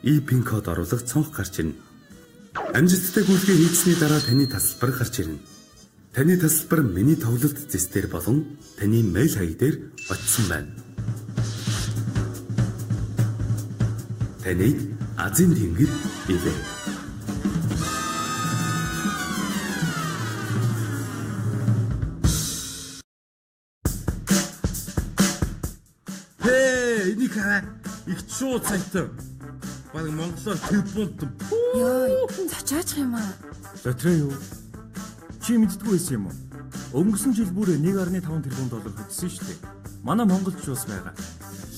e-pin код оруулах цонх гарч ирнэ. Амжилттай гүйцэтгэх хийсний дараа таны тасалбар гарч ирнэ. Таны тасалбар миний тоглолт зэстээр болон таны мэйл хаяг дээр очсон байна. Таныг Азийн тэнгэр ивэ. Энийг хараа. Их шууд сайтар. Баг Монголоор телефонт. Йой, цачаачих юм аа. Лотерей юу? Чи мэддгүй байсан юм уу? Өнгөрсөн жил бүр 1.5 тэрбум доллар хөдсөн шүү дээ. Манай монголч бас байгаа.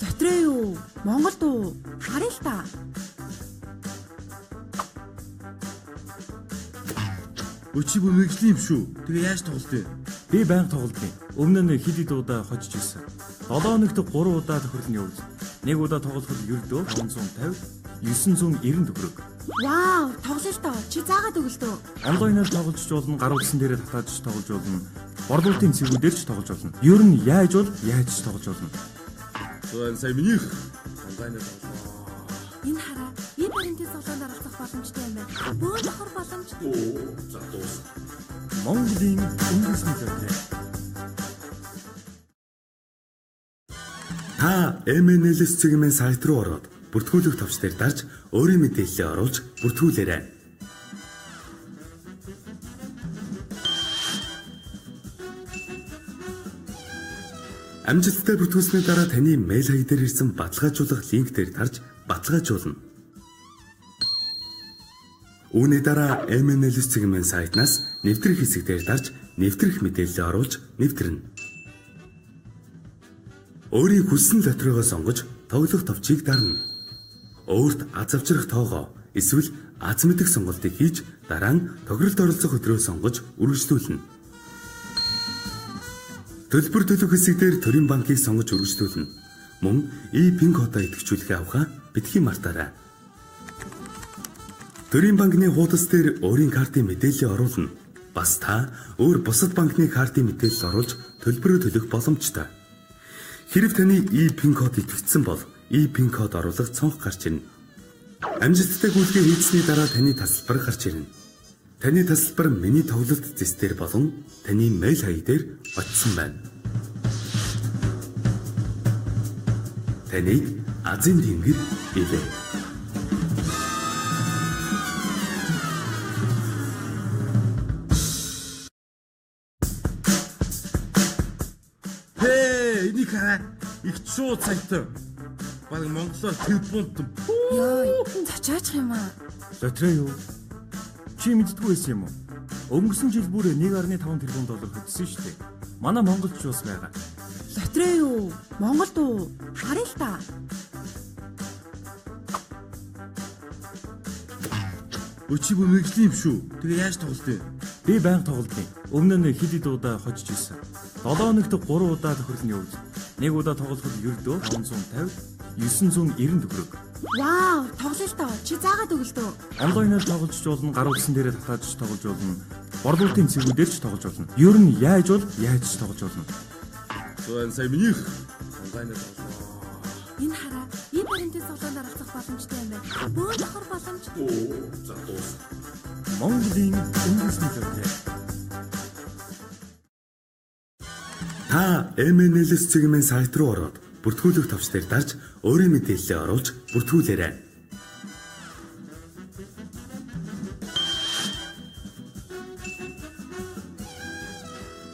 Лотерей юу? Монголд уу? Харъя л та. Өчиг мэрэгжлийн юм шүү. Тэгээ яаж тоглолт вэ? Би байнга тоглолтын. Өмнө нь хэд хэд удаа хожиж ирсэн. 7 хоногт 3 удаа тохирлын явуулсан. Нэг удаа тоглоход ердөө 550, 990 төгрөг. Вау, тоглолт тоо. Чи заагаад өглөө. Онлайнаар тоглож ч болно, гар утсан дээрээ татаж ч тоглож болно. Борлуулалтын цэгүүдээр ч тоглож болно. Ер нь яаж ч тоглож болно. Зөөн сайн минийх. Онлайнаар тоглоо. Энэ хараа, e-баримтын цуглаанд оролцох боломжтой юм байна. Бөө давхар боломжтой. За дуус. Монголын үндэсний лотерей. Та MNLS цэгийн сайт руу ороод бүртгүүлэх товч дээр дарж өөрийн мэдээллээ оруулж бүртгүүлээрэй. Амжилттай бүртгүүлсний дараа таны мэйл хаяг дээр ирсэн баталгаажуулах линк дээр тарж баталгаажуулна. Үүний дараа MNLS цэгийн сайтнаас нэвтрэх хэсэг дээр дарж нэвтрэх мэдээллээ оруулж нэвтрэнэ. Өөрийн хүссэн лотерейгоо сонгож тоглох товчийг дарна. Өөрт аз авчрах тоогоо эсвэл аз мэдэх сонголтыг хийж дараа нь тоглолт оролцох өдрөө сонгож үргэлжлүүлнэ. Төлбөр төлөх хэсэг дээр төрийн банкыг сонгож үргэлжлүүлнэ. Мөн e-pin кодоо идэвхжүүлэхээ авахаа битгий мартаарай. Төрийн банкны хуудас дээр өөрийн картын мэдээллийг оруулна. Бас та өөр бусад банкны картын мэдээлэл оруулж төлбөрөө төлөх боломжтой. Хэрв таны e-pin код идэвхжсэн бол e-pin код оруулах цонх гарч ирнэ. Амжилттай гүйцэтгэх хийсний дараа таны тасалбар гарч ирнэ. Таны тасалбар миний тоглолт зэстээр болон таны мэйл хаяг дээр очсон байна. Таныг Азийн тэнгэр ивэ. Энийг хараа. Их шууд сайтар. Баг Монголоор телефонт. Йой, цачаачих юм аа. Лотерей юу? Чи мэддгүй байсан юм уу? Өнгөрсөн жил бүр 1.5 тэрбум доллар хөдсөн шүү дээ. Манай монголч бас байгаа. Лотерей юу? Монголд уу? Харъя л та. Өчиг мэрэгжлийн юм шүү. Тэгээ яаж тоглолт вэ? Би байнга тоглолтын. Өмнө нь хэд хэд удаа хожиж ирсэн. 7 хоногт 3 удаа тохирлын явуулсан. Нэг удаа тоглоход ердөө 550, 990 төгрөг. Вау, тоглолт тоо. Чи заагаад өглөө. Онлайнаар тоглож ч болно, гар утсан дээрээ татаж ч тоглож болно. Борлуулалтын цэгүүдээр ч тоглож болно. Ер нь яаж ч тоглож болно. Зөөн сайн минийх. Онлайнаар тоглоо. Энэ хараа, e-баримтын цуглаанд оролцох боломжтой юм байна. Бөө давхар боломжтой. За дуус. Монголын үндэсний лотерей. Та MNLS цэгийн сайт руу ороод бүртгүүлэх товч дээр дарж өөрийн мэдээллээ оруулж бүртгүүлээрэй.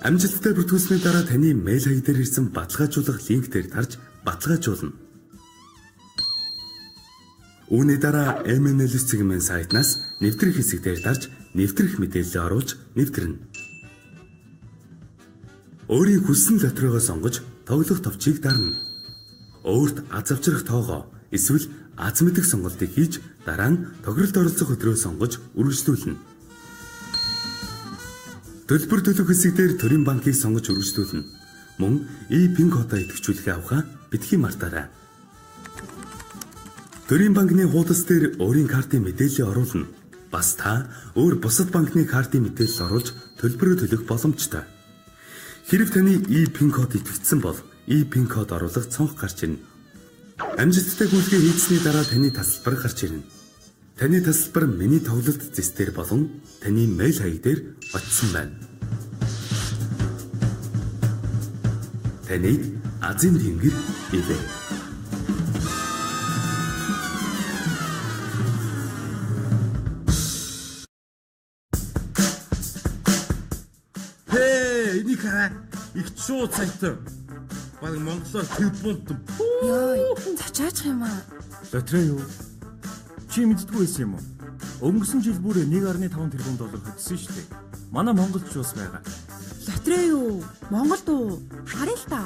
Амжилттай бүртгүүлсний дараа таны мэйл хаяг дээр ирсэн баталгаажуулах линк дээр тарж баталгаажуулна. Үүний дараа MNLS цэгийн сайтнаас нэвтрэх хэсэг дээр дарж нэвтрэх мэдээллээ оруулж нэвтрэнэ. Өөрийн хүссэн лотерейгоо сонгож тоглох товчийг дарна. Өөрт аз авчрах тоогоо эсвэл аз мэдэх сонголтыг хийж дараа нь тоглолт оролцох өдрөө сонгож үргэлжлүүлнэ. Төлбөр төлөх хэсэг дээр төрийн банкыг сонгож үргэлжлүүлнэ. Мөн e-pin кодоо идэвхжүүлэхээ авахаа битгий мартаарай. Төрийн банкны хуудас дээр өөрийн картын мэдээллийг оруулна. Бас та өөр бусад банкны картын мэдээлэл оруулж төлбөрөө төлөх боломжтой. Хэрв таны e-pin код идэвхжсэн бол e-pin код оруулах цонх гарч ирнэ. Амжилттай гүйлгээ хийсний дараа таны тасалбар гарч ирнэ. Таны тасалбар миний тоглолт зэстээр болон таны мэйл хаяг дээр очсон байна. Таныг Азийн тэнгэр ивэ. Энийг хараа. Их шууд саятай. Баг Монголоор телефонт. Йой, цачаачих юм аа. Лотерей юу? Чи мэддгүй байсан юм уу? Өнгөрсөн жил бүр 1.5 тэрбум доллар хөдсөн шүү дээ. Манай монголч бас байгаа. Лотерей юу? Монголд уу? Харъя л та.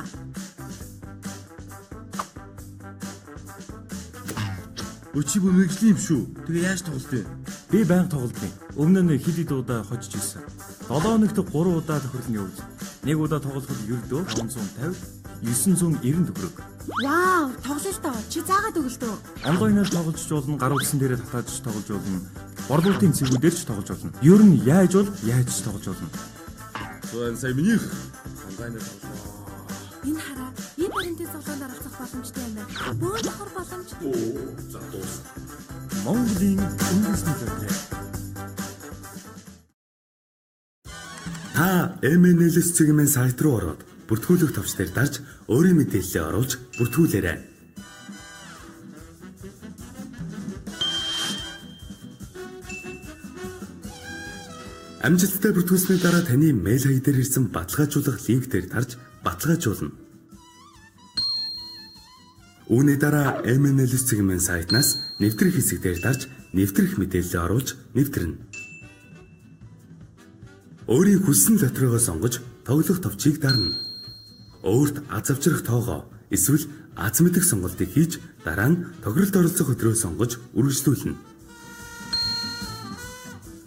Өчиг мэрэгжлийн юм шүү. Тэгээ яаж тоглолт вэ? Би байнга тоглолтын. Өмнө нь хэд хэд удаа хожиж ирсэн. 7 хоногт 3 удаа тохирлын явуулж. Нэг удаа тоглоход ердөө 550, 990 төгрөг. Вау, тоглолт тоо. Чи заагаад өглөө. Онлайнаар тоглож болно, гар утсан дээрээ татааж тоглож болно. Борлуулалтын цэгүүдээр ч тоглож болно. Ер нь яаж ч тоглож болно. Зүүн сая минийх. Онлайнаар тоглоо. Энэ хараа, энэ баримтын цуглаанд оролцох боломжтой юм байна. Бөөн давхар боломж. За дуус. Монголын үндэсний лотерей. Та MNLS цэгийн сайт руу ороод бүртгүүлэх товч дээр дарж өөрийн мэдээллээ оруулж бүртгүүлээрэй. Амжилттай бүртгүүлсний дараа таны мэйл хаяг дээр ирсэн баталгаажуулах линк дээр тарж баталгаажуулна. Үүний дараа MNLS цэгийн сайтнаас нэвтрэх хэсэг дээр дарж нэвтрэх мэдээллээ оруулж нэвтрэнэ. Өөрийн хүссэн лотерейгоо сонгож тоглох товчийг дарна. Өөрт аз авчрах тоогоо эсвэл аз мэдэх сонголтыг хийж дараа нь тоглолт оролцох өдрөө сонгож үргэлжлүүлнэ.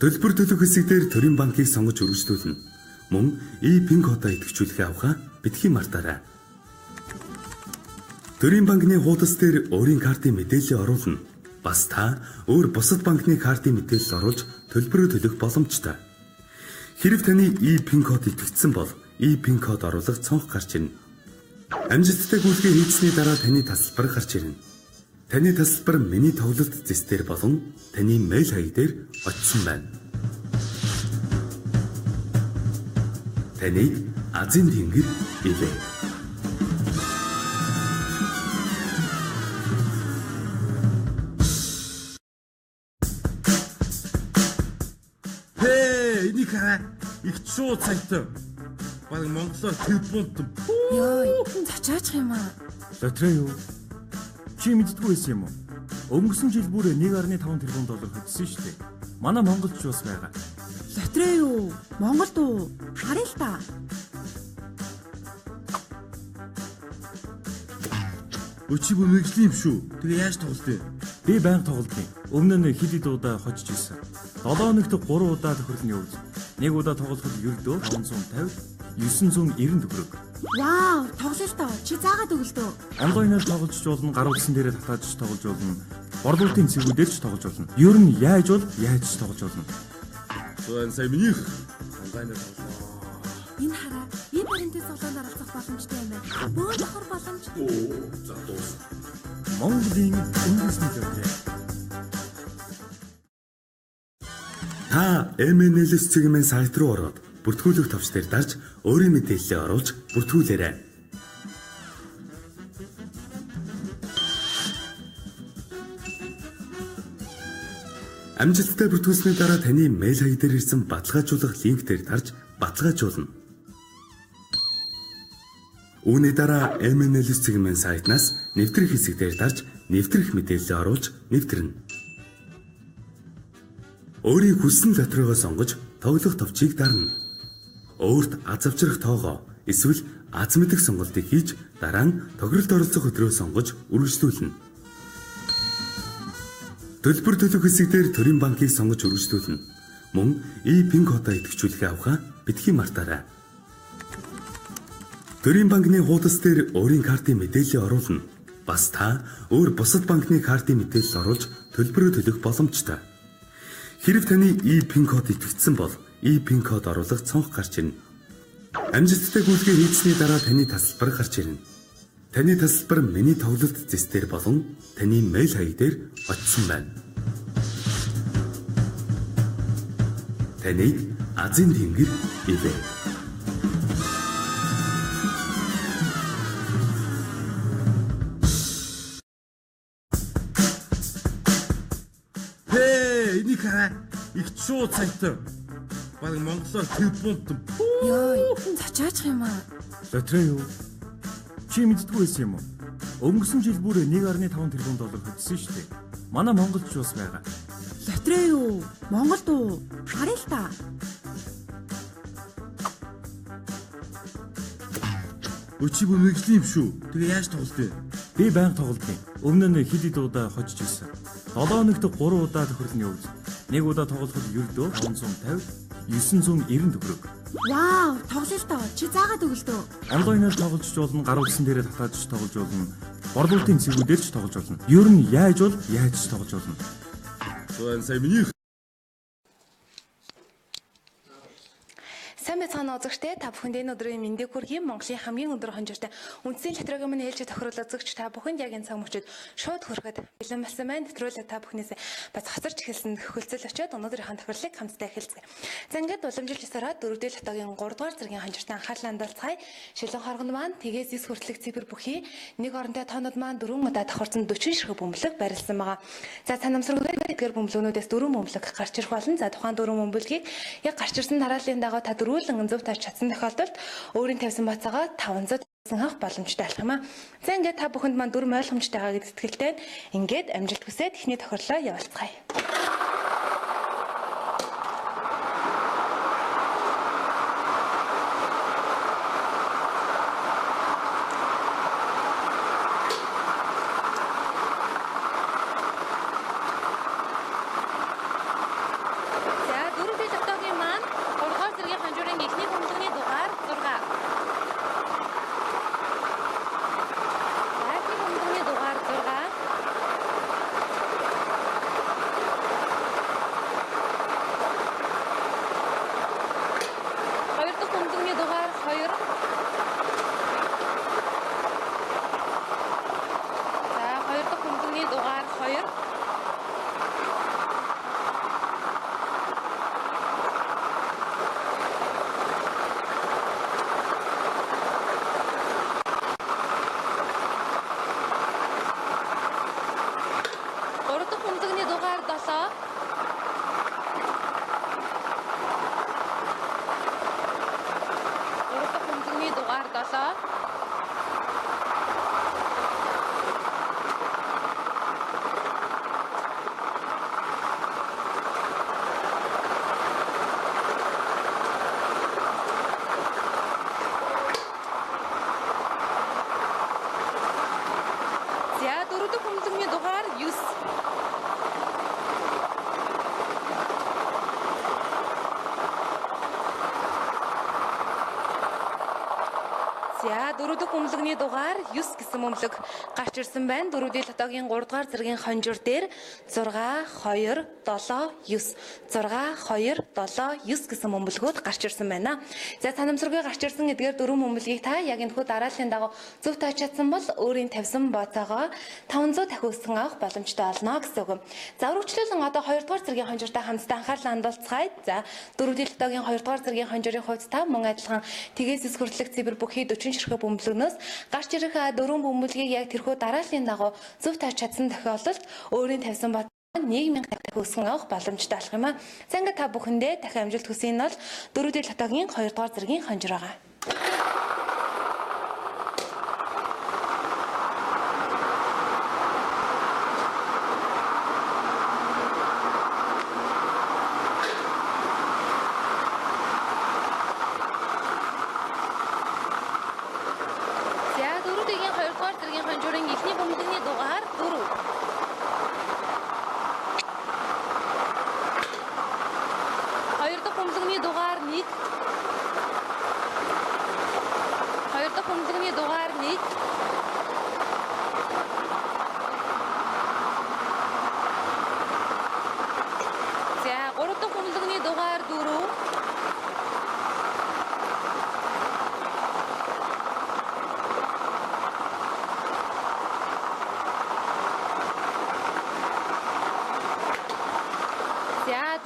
Төлбөр төлөх хэсэг дээр төрийн банкыг сонгож үргэлжлүүлнэ. Мөн e-pin кодоо идэвхжүүлэхээ авахаа битгий мартаарай. Төрийн банкны хуудас дээр өөрийн картын мэдээллийг оруулна. Бас та өөр бусад банкны картын мэдээлэл оруулж төлбөрөө төлөх боломжтой. Хэрв таны e-pin код идэвхжсэн бол e-pin код оруулах цонх гарч ирнэ. Амжилттай гүйлгээ хийсний дараа таны тасалбар гарч ирнэ. Таны тасалбар миний тоглолт зэстээр болон таны мэйл хаяг дээр очсон байна. Таныг Азийн тэнгэр ивэ. Энийг хараа. Их шууд саятай. Баг Монголоор телефонт. Йой, цачаачих юм аа. Лотерей юу? Чи мэддгүй байсан юм уу? Өнгөрсөн жил бүр 1.5 тэрбум доллар хөдсөн шүү дээ. Манай монголч бас байгаа. Лотерей юу? Монголд уу? Харъя л та. Өчиг мэрэгжлийн юм шүү. Тэгээ яаж тоглолт вэ? Би байнга тоглолтын. Өмнө нь хэд хэд удаа хожиж ирсэн. 7 хоногт 3 удаа тохирлын явуулж. Нэг удаа тоглоход ердөө 550, 990 төгрөг. Вау, тоглолт тоо. Чи заагаад өглөө. Онлайнаар тоглож болно, гар утсан дээрээ татааж тоглож болно. Борлуулалтын цэгүүдээр ч тоглож болно. Ер нь яаж ч тоглож болно. Зүүн сая минийх. Онлайнаар тоглоо. Энэ хараа, энэ баримтын цуглаанд оролцох боломжтой юм байна. Бөөн давхар боломж. За дуус. Монголын үндэсний лотерей. Та MNLS цэгийн сайт руу ороод бүртгүүлэх товч дээр дарж өөрийн мэдээллээ оруулж бүртгүүлээрэй. Амжилттай бүртгүүлсний дараа таны мэйл хаяг дээр ирсэн баталгаажуулах линк дээр тарж баталгаажуулна. Үүний дараа MNLS цэгийн сайтнаас нэвтрэх хэсэг дээр дарж нэвтрэх мэдээллээ оруулж нэвтрэнэ. Өөрийн хүссэн лотерейгоо сонгож тоглох товчийг дарна. Өөрт аз авчрах тоогоо эсвэл аз мэдэх сонголтыг хийж дараа нь тоглолт оролцох өдрөө сонгож үргэлжлүүлнэ. Төлбөр төлөх хэсэг дээр төрийн банкыг сонгож үргэлжлүүлнэ. Мөн e-pin кодоо идэвхжүүлэхээ авахаа битгий мартаарай. Төрийн банкны хуудас дээр өөрийн картын мэдээллийг оруулна. Бас та өөр бусад банкны картын мэдээлэл оруулж төлбөрөө төлөх боломжтой. Хэрв таны e-pin код идэвхжсэн бол e-pin код оруулах цонх гарч ирнэ. Амжилттай гүйлгээ хийсний дараа таны тасалбар гарч ирнэ. Таны тасалбар миний тоглолт зэстээр болон таны мэйл хаяг дээр очсон байна. Таныг Азийн тэнгэр ивэ. Энийг хараа. Их шууд цайтай. Баг монголоор телефонт. Йоо, цачаачих юм аа. Лотерей юу? Чи мэддгүй байсан юм уу? Өнгөрсөн жил бүр 1.5 тэрбум доллар хөдсөн шүү дээ. Манай монголч бас байгаа. Лотерей юу? Монголд уу? Харъя л та. Өчиг мэрэгжлийн юм шүү. Тэгээ яаж тоглолт вэ? Би байнга тоглолтын. Өмнө нь хэд хэд удаа хожиж ирсэн. 7 хоногт 3 удаа тохирлын явуулсан. Нэг удаа тоглоход ердөө 550, 990 төгрөг. Вау, тоглолт та. Чи заагаад өглөө. Онлайнаар тоглож болно, гар утсан дээрээ татаж тоглож болно. Борлуулалтын цэгүүдээр ч тоглож болно. Ер нь яаж ч тоглож болно. Зүүн сайн миний. Сайн байцгаана үзэгчдээ, та бүхэнд энэ өдрийн мэндийг хүргэе. Монголын хамгийн өндөр хонжиртай үндсийн лотерейн өмнө ээлжид тохируулах үзэгч та бүхэнд яг энэ цаг мөчид шууд хүрэхэд бэлэн болсон байна. Нэвтрүүлэг та бүхнээс бац хоцорч эхэлсэн хөлцөл очиод өнөөдрийнхээ тохирлыг хамтдаа эхэлцгээе. За ингээд уламжилж сараа 4-р лотогийн 3-р зэргийн хонжиртай анхаарлаа хандуулцгаая. Шилэн хоргонд маань тгээс 9 хүртэлх цифр бүхий нэг орондоо тоонууд маань 4 удаа давхарсан 40 ширхэг бөмбөлөг барилсан байгаа. За цанамсрагтай эдгээр бөмбөлгнүүдээс 4 бөмбөлөг гарч ирэх болно. За тухайн 4 бөмбөлгийг яг гарч ирсэн дарааллын дагуу та дөрвөлэн зөв тавьж чадсан тохиолдолд өөрийн тавьсан бацаагаа 500 авах боломжтой болох юм аа. За ингээд та бүхэнд маань дүрм ойлгомжтойгаа гэж сэтгэлтэй ингээд амжилт хүсээд эхний тохирлоо явуулцгаая. За дөрөвдөх бөмбөлөгний дугаар 9 гэсэн бөмбөлөг гарч ирсэн байна. Дөрөвдийн лотогийн 3 дугаар зэргийн хонжир дээр 6 2 7 9 6 2 7 9 гэсэн бөмбөлгүүд гарч ирсэн байна. За санамсаргүй гарч ирсэн эдгээр дөрвөн бөмбөлгийг та яг энэхүү дарааллын дагуу зөв тавьж чадсан бол өөрийн тавьсан бацаагаа 500 дахин өсгөн авах боломжтой болно гэсэн үг. За өргөжлөлөн одоо 2 дугаар зэргийн хонжиртай хамтдаа анхаарлаа хандуулцгаая. За дөрөвдийн лотогийн 2 дугаар зэргийн хонжирын хувьд та мөн адилхан тгээс эс хүртэлх цэвэр бүхий 40 ширхэг бөмбөлгнөөс гарч ирэх дөрвөн бөмбөлгийг яг тэрхүү дарааллын дагуу зөв тавьж чадсан тохиолдолд өөрийн тавьсан бацаа 1000 дахин өсгөн авах боломжтой болох юм а. За ингээд та бүхэндээ дахин амжилт хүсье нь бол дөрөвдийн лотогийн 2 дугаар зэргийн хонжир байгаа.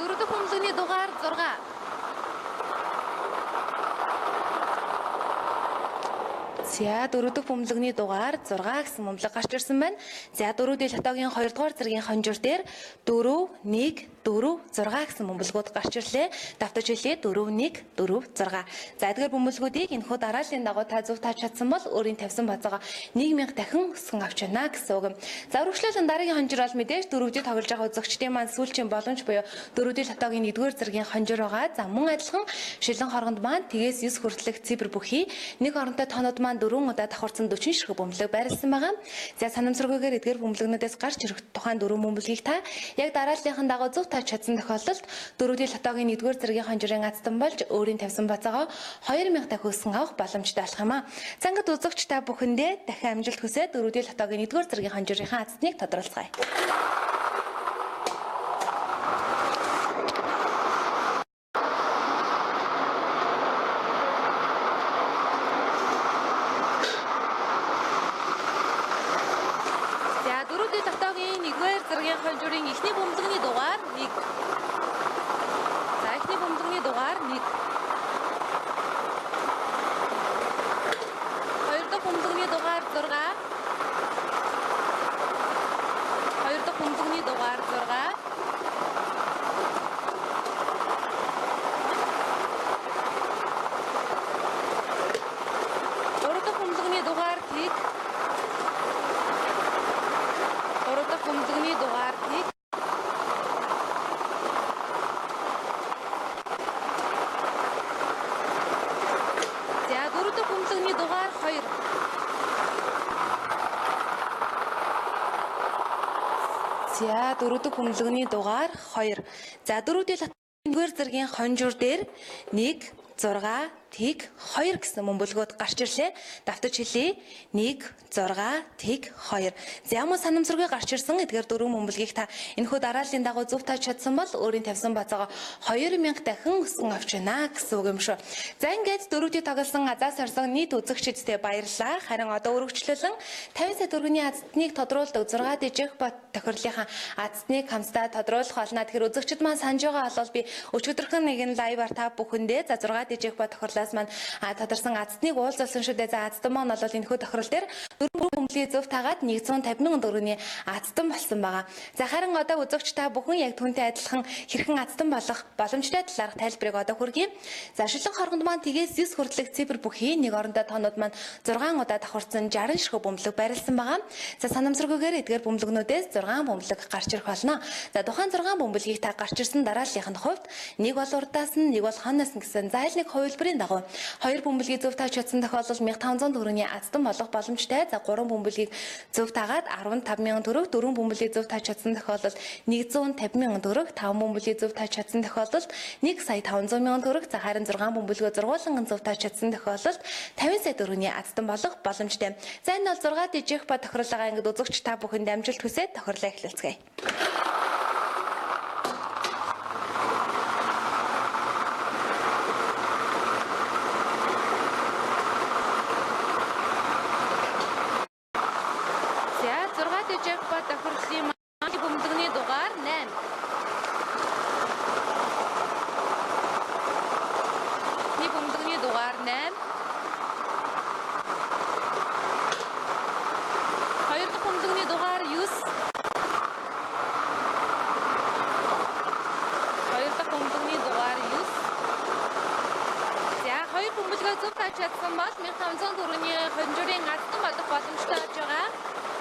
дөрөв дэх бөмбөлөгний дугаар 6. За дөрөв дэх бөмбөлөгний дугаар 6 гэсэн бөмбөлөг гарч ирсэн байна. За дөрөвдөл хотоогийн 2 дугаар зэргийн хонжуур дээр 4 1 4 6 гэсэн бөмбөлгүүд гарч ирлээ. Давтаж хэлье 4 1 4 6. За эдгээр бөмбөлгүүдийг энэхүү дарааллын дагуу та зөв тааж чадсан бол өөрийн тавьсан бацаага 1000 дахин өсгөн авч байна гэсэн үг. За үргэлжлүүлэн дараагийн хонжуур бол мэдээж дөрөвдөд тоглож байгаа үзэгчдийн маань сүүлчийн боломж буюу дөрөвдөл хотоогийн 1-р зэргийн хонжуур байгаа. За мөн адилхан шилэн хоргонд маань тгээс 9 хүртэлх цифр бүхий нэг оронтой тоонууд маань 4 удаа давхарсан 40 ширхэг бөмбөлөг байрласан байгаа. За санамсаргүйгээр эдгээр бөмбөлөгнүүдээс гарч ирэх тухайн 4 бөмбөлгийг та яг дарааллынхаа дагуу зөв тааж чадсан тохиолдолд дөрөвдөл хотоогийн 1-р зэргийн хонжуурын азтан болж өөрийн тавьсан бацаагаа 2000 дахин өсгөн авах боломжтой болох юм а. За ингээд үзэгч та бүхэндээ дахин амжилт хүсье дөрөвдөл хотоогийн 1-р зэргийн хонжуурынхаа азтныг тодорхойлцгаая. Хонжуурын эхний бөмбөлөгний дугаар 1. За эхний бөмбөлөгний дугаар 1. Хоёр дахь бөмбөлөгний дугаар 6. Хоёр дахь бөмбөлөгний дугаар 6. Гурав дахь бөмбөлөгний дугаар 1. Гурав дахь бөмбөлөгний дугаар 1. За дөрөв дахь бөмбөлөгний дугаар 2. За дөрөв дахь бөмбөлөгний дугаар 2. За дөрөвдөл 1-р зэргийн хонжуур дээр 1 6 тэг 2 гэсэн бөмбөлгүүд гарч ирлээ. Давтаж хэлье. 1 6 тэг 2. За ямар санамсаргүй гарч ирсэн эдгээр дөрвөн бөмбөлгийг та энэхүү дарааллын дагуу зөв тааж чадсан бол өөрийн тавьсан бацаагаа 2000 дахин өсгөн авч байна гэсэн үг юм шүү. За ингээд дөрөвдөө тоглосон азаас орсон нийт үзэгчдэд баярлалаа. Харин одоо үргэлжлүүлэн 50 сая төгрөгийн азтныг тодруулдаг 6 дижих бат тохирлынхаа азтныг хамсдаа тодруулах болно. Тэгэхээр үзэгчд маань санаж байгаа бол би өчигдөрхөн нэгэн лайваар та бүхэндээ за 6 дижих бат тохирлаас маань тодорсон азтныг уулзсан шүү дээ. За азтан маань бол энэхүү тохирол дээр 4 бөмбөлийг зөв таагаад 150 мянган төгрөгийн азтан болсон байгаа. За харин одоо үзэгч та бүхэн яг түүнтэй адилхан хэрхэн азтан болох боломжтой талаарх тайлбарыг одоо хүргэе. За шилэн хоргонд маань тгээс 9 хүртэлх цифр бүхий нэг орондоо тоонууд маань 6 удаа давхарсан 60 ширхэг бөмбөлөг байрласан байгаа. За санамсаргүйгээр эдгээр бөмбөлгнүүдээс 6 бөмбөлөг гарч ирэх болно. За тухайн 6 бөмбөлгийг та гарч ирсэн дарааллынхын хувьд нэг бол урдаас нь нэг бол хойноос нь гэсэн зайлшгүй хувилбарын дагуу 2 бөмбөлгийг зөв тааж чадсан тохиолдолд 1500 төгрөгийн азтан болох боломжтой. За 3 бөмбөлгийг зөв таагаад 15000 төгрөг, 4 бөмбөлийг зөв тааж чадсан тохиолдолд 150,000 төгрөг, 5 бөмбөлийг зөв тааж чадсан тохиолдолд 1,500,000 төгрөг, за харин 6 бөмбөлгөө зургуулсан зөв тааж чадсан тохиолдолд 50 сая төгрөгийн азтан болох боломжтой. За энэ бол 6 дижих ба тохирлогоо ингэж үзэгч та бүхэнд амжилт хүсье тохирлоо эхлэлцгээе. бөмбөлөгний дугаар 8. Нэг бөмбөлөгний дугаар 8. Хоёр дахь бөмбөлөгний дугаар 9. Хоёр дахь бөмбөлөгний дугаар 9. За хоёр бөмбөлгөө зөв тааж чадсан бол 1500 төгрөгийн хонжуурын азтан болох боломжтой болж байгаа.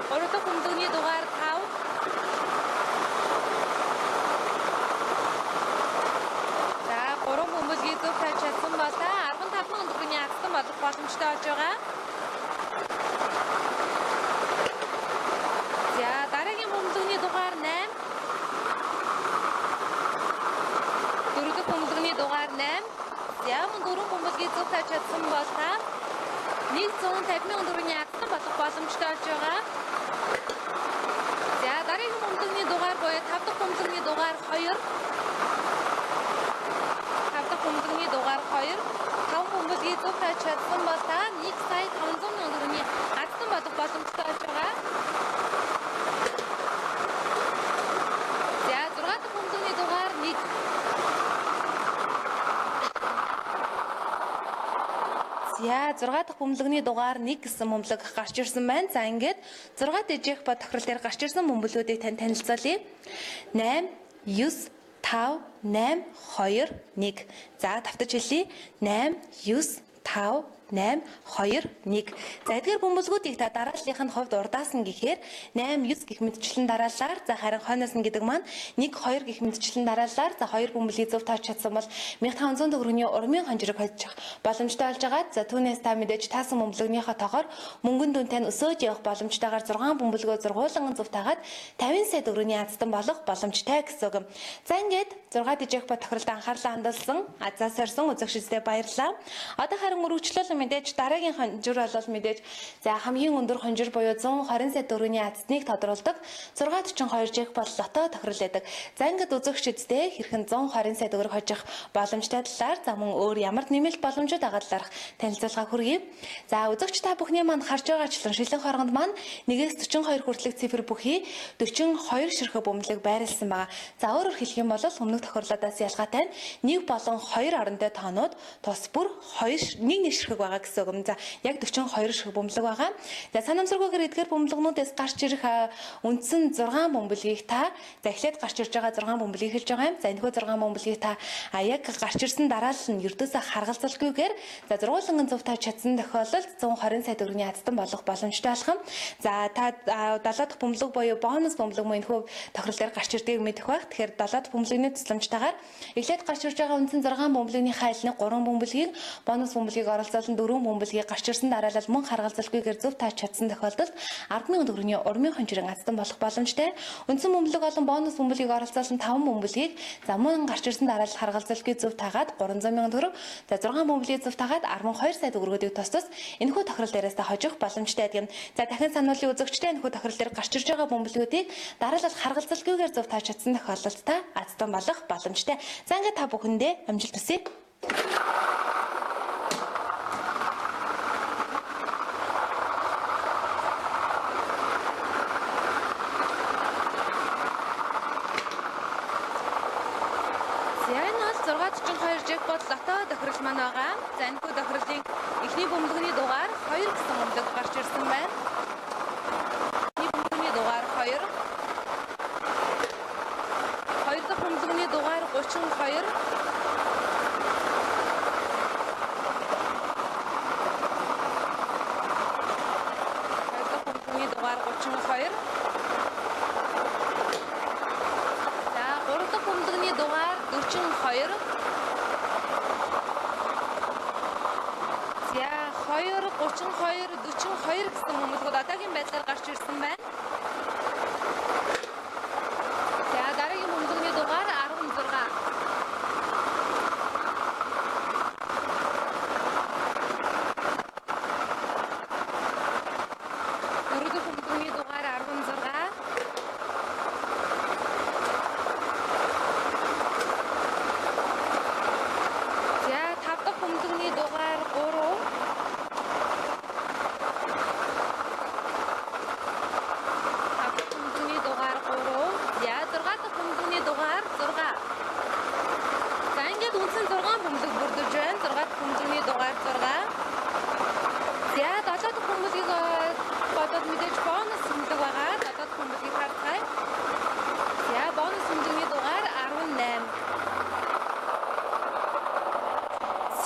Гурав дахь бөмбөлөгний дугаар 5. Зөв тааж чадсан бол 15,000 төгрөгийн азтан болох боломжтой болж байгаа. За дараагийн бөмбөлөгний дугаар 8. Дөрөв дэх бөмбөлөгний дугаар 8. За мөн дөрөв бөмбөлгийг зөв тааж чадсан бол 150,000 төгрөгийн азтан болох боломжтой болж байгаа. За дараагийн бөмбөлөгний дугаар буюу 5 дахь бөмбөлөгний дугаар 2. Бөмбөлөгний дугаар 2. 5 бөмбөлгийг зөв тааж чадсан бол 1,500,000 төгрөгийн азтан болох боломжтой болж байгаа. За 6 дахь бөмбөлөгний дугаар 1. За 6 дахь бөмбөлөгний дугаар 1 гэсэн бөмбөлөг гарч ирсэн байна. За ингээд 6 дижих ба тохирол дээр гарч ирсэн бөмбөлгүүдийг тань танилцуулъя. 8 9 5 8 2 1. За давтаж хэлье. 8 9 5 8 2 1. За эдгээр бөмбөлгүүдийг та дарааллынх нь хувьд урдаас нь гэхээр 8 9 гэх мэтчлэн дараалалаар за харин хойноос нь гэдэг маань 1 2 гэх мэтчлэн дараалалаар за 2 бөмбөлийг зөв тааж чадсан бол 1500 төгрөгийн урмын хонжирог хожих боломжтой болж байгаа. За түүнээс та мэдээж таасан бөмбөлгийнхаа тоогоор мөнгөн дүнтэй нь өсөөж явах боломжтойгоор 6 бөмбөлгөө зургуулан зөв таагаад 50 сая төгрөгийн азтан болох боломжтой гэсэн үг. За ингээд 6 дижих ба тохиролд анхаарлаа хандуулсан азаа сорсон үзэгчдэд баярлалаа. Одоо харин өргөжлөл мэдээж дараагийн хонжир бол мэдээж за хамгийн өндөр хонжир буюу 120 сая төгрөгийн азтныг тодруулдаг 642 жих бол лото тохирол байдаг. За ингээд үзэгчдэд хэрхэн 120 сая төгрөг хожих боломжтой талаар за мөн өөр ямар нэмэлт боломжууд байгаа талаарх танилцуулга хүргэе. За үзэгч та бүхний манд харж байгаачлан шилэн хоргонд маань 1-ээс 42 хүртэлх цифр бүхий 42 ширхэг бөмбөлөг байрлсан байгаа. За өөрөөр хэлэх юм бол өмнөх тохирлуудаас ялгаатай нь 1 болон 2 орондоо тоонууд тус бүр 1 ширхэг байгаа гэсэн үг. За яг 42 ширхэг бөмбөлөг байгаа. За санамсаргүйгээр эдгээр бөмбөлгнүүдээс гарч ирэх үндсэн 6 бөмбөлгийг та за эхлээд гарч ирж байгаа 6 бөмбөлгийг хэлж байгаа юм. За энэхүү 6 бөмбөлгийг та яг гарч ирсэн дараалал нь ердөөсөө харгалзалгүйгээр за зургуулгын зөв тааж чадсан тохиолдолд 120 сая төгрөгийн азтан болох боломжтой болох юм. За та 70 дахь бөмбөлөг буюу бонус бөмбөлөг мөн энэхүү тохирол дээр гарч ирдгийг мэдэх байх. Тэгэхээр 70 дахь бөмбөлөгний тусламжтайгаар эхлээд гарч ирж байгаа үндсэн 6 бөмбөлөгний хайлны 3 бөмбөлгийг бонус бөмбөлгийг оролцуулан 4 бөмбөлгийг гарч ирсэн дараалал мөн харгалзалгүйгээр зөв тааж чадсан тохиолдолд 10,000 төгрөгийн урмын хонжирын азтан болох боломжтой. Үндсэн бөмбөлөг болон бонус бөмбөлгийг оролцуулсан 5 бөмбөлгийг за мөн гарч ирсэн дараалал харгалзалгүй зөв таагаад 300,000 төгрөг за 6 бөмбөлийг зөв таагаад 12 сая төгрөгүүдийг тус энэхүү тохирол дээрээс та хожих боломжтой гэдэг. За дахин сануулын үзэгчтэй энэхүү тохирол дээр гарч ирж байгаа бөмбөлгүүдийг дараалал харгалзалгүйгээр зөв тааж чадсан тохиолдолд та азтан болох боломжтой. За ингээд та бүхэндээ амжилт хүсье. Жекпот лото тохирол маань байгаа. За энэхүү тохирлын эхний бөмбөлгний дугаар 2 гэсэн бөмбөлөг гарч ирсэн байна. Эхний бөмбөлгний дугаар 2. Хоёр дахь бөмбөлгний дугаар 32. Хоёр дахь бөмбөлгний дугаар 32. За гурав дахь бөмбөлгний дугаар 42. 32 42 гэсэн бөмбөлгүүд одоогийн байдлаар гарч ирсэн байна. За дараагийн бөмбөлгний дугаар 16. Дөрөв дахь бөмбөлгний дугаар 16. За тав дахь бөмбөлгний дугаар 3.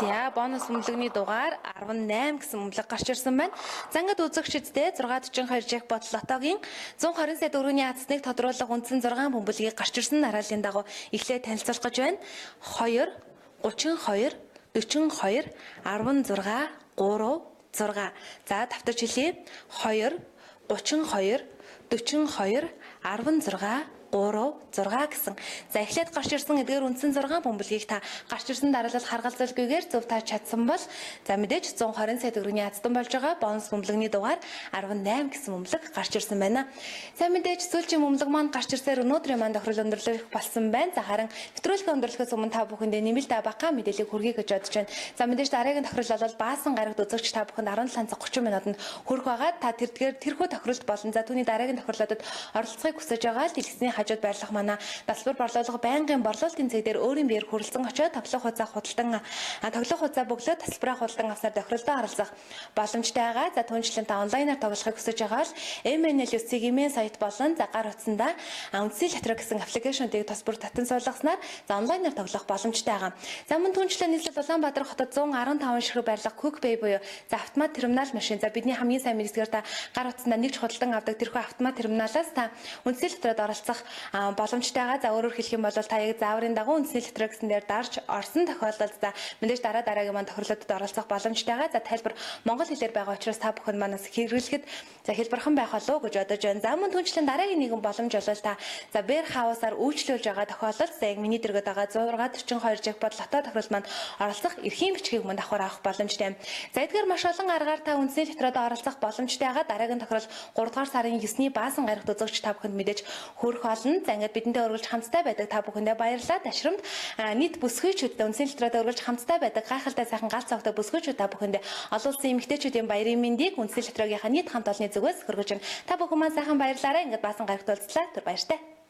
За бонус бөмбөлөгний дугаар 18 гэсэн бөмбөлөг гарч ирсэн байна. За ингээд үзэгчдэд 642 жекпот лотогийн 120 сая төгрөгийн азтныг тодруулах үндсэн 6 бөмбөлгийг гарч ирсэн дарааллын дагуу эхлээд танилцуулах гэж байна. 2 32 42 16 3 6. За давтаж хэлье. 2 32 42 16 3 6 гэсэн. За эхлээд гарч ирсэн эдгээр үндсэн 6 бөмбөлгийг та гарч ирсэн дараалал харгалзалгүйгээр зөв тааж чадсан бол за мэдээж 120 сая төгрөгийн азтан болж байгаа бонус бөмбөлөгний дугаар 18 гэсэн бөмбөлөг гарч ирсэн байна. За мэдээж сүүлчийн бөмбөлөг маань гарч ирсээр өнөөдрийн маань тохирол өндөрлөх болсон байна. За харин нэвтрүүлгийн өндөрлөхөөс өмнө та бүхэндээ нэмэлт бага мэдээллийг хүргэе гэж бодож байна. За мэдээж дараагийн тохирол бол баасан гарагт үзэгч та бүхэнд 17 цаг 30 минутанд хүрэх байгаа. Та тэрхүү тохиролд болон за түүний дараагийн тохирлуудад оролцохыг хүсэж байгаа л хэлсний хажууд байрлах манай Далбар борлуулга байнгын борлуулалтын цэг дээр өөрийн биеэр хүрэлцэн очиод тоглох хугацаа бөглөө тасалбараа худалдан авсаар тохиролдоо харилцах боломжтой байгаа. За түүнчлэн та онлайнаар тоглохыг хүсэж байгаа бол MNL-ийн сайт болон гар утсандаа үндсний лотерей гэсэн аппликейшнуудыг тус бүр татан суулгаснаар за онлайнаар тоглох боломжтой байгаа. За мөн түүнчлэн нийслэл Улаанбаатар хотод 115 ширхэг байрлах QuickPay буюу за автомат терминал машин. За бидний хамгийн сайн мэдсгээр та гар утсандаа нэгж худалдан авдаг тэрхүү автомат терминалаас та үндсний лотерейд оролцох боломжтой байгаа. За өөрөөр хэлэх юм бол та яг зааврын дагуу үндсний лотерей гэсэн дээр дарж орсон тохиолдолд за мэдээж дараагийн маань тохирлуудад оролцох боломжтой байгаа. За тайлбар монгол хэлээр байгаа учраас та бүхэн манаас хэрэглэхэд за хэлбэрхэн байх болов уу гэж бодож байна. За мөн түүнчлэн дараагийн нэгэн боломж бол та за Bear House-аар үйлчлүүлж байгаа тохиолдолд за яг миний дэргэд байгаа 142 jackpot лото тохиолдолд маань оролцох эрхийн бичгийг мөн давхар авах боломжтой. За эдгээр маш олон аргаар та үндсний лотерейд оролцох боломжтой байгаа. Дараагийн тохиолдол 3 дугаар сарын 9-ний баасан гарагт үзэгч та бүхэнд мэдээж хүрэх болно. За ингээд бидэнтэй өргөлж хамтдаа байдаг та бүхэндээ баярлалаа. Ташрамд нийт бүсгүйчүүдтэй үндсний лотерейд өргөлж хамтдаа байдаг гайхалтай сайхан галц цогтой бүсгүйчүүд та бүхэндээ олон улсын эмэгтэйчүүдийн баярын мэндийг үндсний лотерейгийнхаа нийт хамт олонны зүгээс хүргэж байна. Та бүхэн маань сайхан баярлалаа. Ингээд баасан гарагт уулзлаа. Түр баяртай.